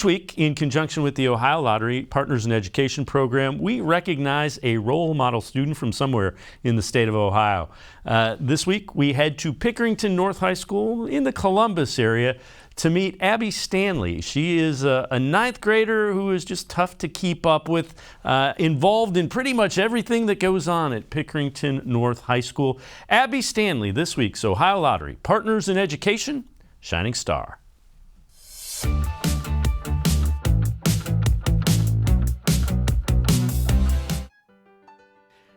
This week, in conjunction with the Ohio Lottery Partners in Education program, we recognize a role model student from somewhere in the state of Ohio. This week, we head to Pickerington North High School in the Columbus area to meet Abby Stanley. She is a ninth grader who is just tough to keep up with, involved in pretty much everything that goes on at Pickerington North High School. Abby Stanley, this week's Ohio Lottery Partners in Education Shining Star.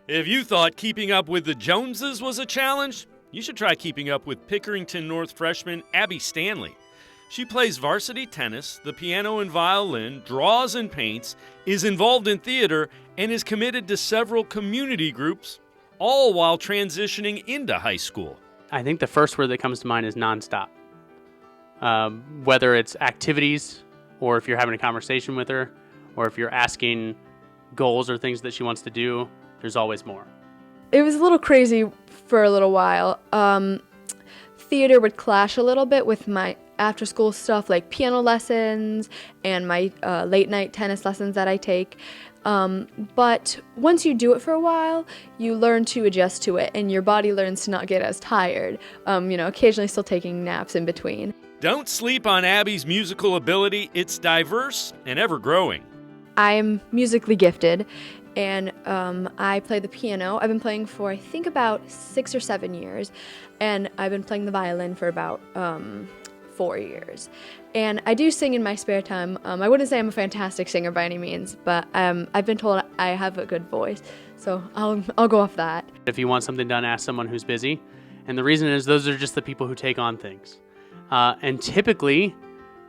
If you thought keeping up with the Joneses was a challenge, you should try keeping up with Pickerington North freshman Abby Stanley. She plays varsity tennis, the piano and violin, draws and paints, is involved in theater, and is committed to several community groups, all while transitioning into high school. I think the first word that comes to mind is nonstop. Whether it's activities, or if you're having a conversation with her, or if you're asking goals or things that she wants to do, there's always more. It was a little crazy for a little while. Theater would clash a little bit with my after-school stuff like piano lessons and my late-night tennis lessons that I take. But once you do it for a while, you learn to adjust to it, and your body learns to not get as tired. Occasionally still taking naps in between. Don't sleep on Abby's musical ability. It's diverse and ever-growing. I am musically gifted, and I play the piano. I've been playing for, I think, about 6 or 7 years, and I've been playing the violin for about 4 years. And I do sing in my spare time. I wouldn't say I'm a fantastic singer by any means, but I've been told I have a good voice, so I'll go off that. If you want something done, ask someone who's busy. And the reason is those are just the people who take on things. And typically,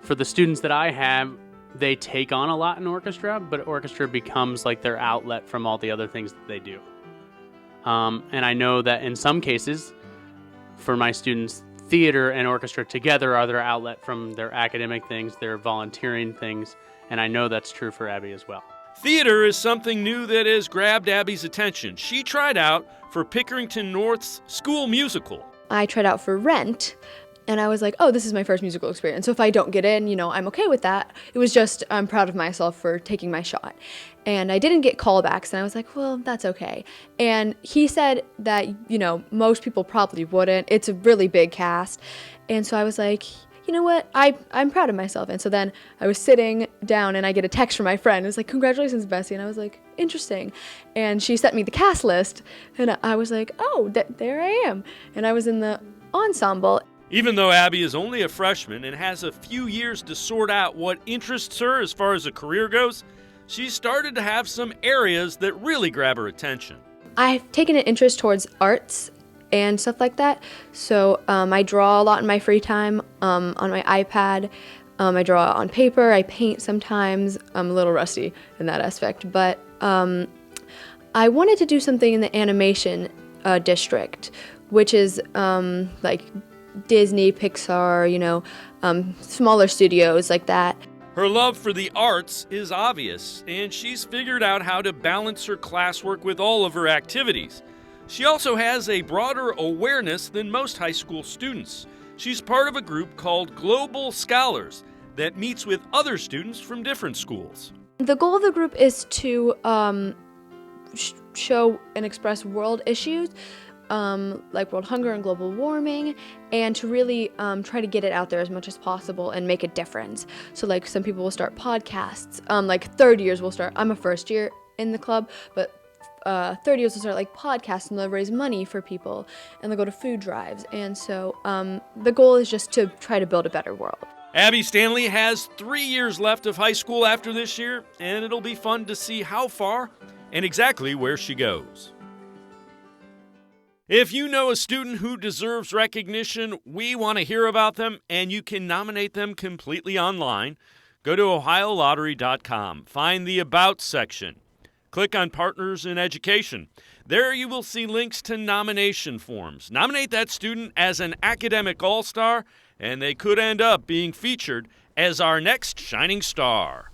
for the students that I have, they take on a lot in orchestra, but orchestra becomes like their outlet from all the other things that they do. And I know that in some cases, for my students, theater and orchestra together are their outlet from their academic things, their volunteering things, and I know that's true for Abby as well. Theater is something new that has grabbed Abby's attention. She tried out for Pickerington North's school musical. I tried out for Rent, and I was like, oh, this is my first musical experience. So if I don't get in, I'm okay with that. It was just, I'm proud of myself for taking my shot. And I didn't get callbacks, and I was like, well, that's okay. And he said that, most people probably wouldn't. It's a really big cast. And so I was like, you know what? I'm proud of myself. And so then I was sitting down, and I get a text from my friend. It was like, congratulations, Bessie. And I was like, interesting. And she sent me the cast list, and I was like, oh, there I am. And I was in the ensemble. Even though Abby is only a freshman and has a few years to sort out what interests her as far as a career goes, she's started to have some areas that really grab her attention. I've taken an interest towards arts and stuff like that. So I draw a lot in my free time on my iPad. I draw on paper. I paint sometimes. I'm a little rusty in that aspect. But I wanted to do something in the animation district, which is like Disney, Pixar, smaller studios like that. Her love for the arts is obvious, and she's figured out how to balance her classwork with all of her activities. She also has a broader awareness than most high school students. She's part of a group called Global Scholars that meets with other students from different schools. The goal of the group is to show and express world issues, like world hunger and global warming, and to really try to get it out there as much as possible and make a difference. So like some people will start podcasts, like third years will start, I'm a first year in the club, but third years will start like podcasts, and they'll raise money for people, and they'll go to food drives. And so the goal is just to try to build a better world. Abby Stanley has 3 years left of high school after this year, and it'll be fun to see how far and exactly where she goes. If you know a student who deserves recognition, we want to hear about them, and you can nominate them completely online. Go to OhioLottery.com. Find the About section. Click on Partners in Education. There you will see links to nomination forms. Nominate that student as an academic all-star, and they could end up being featured as our next shining star.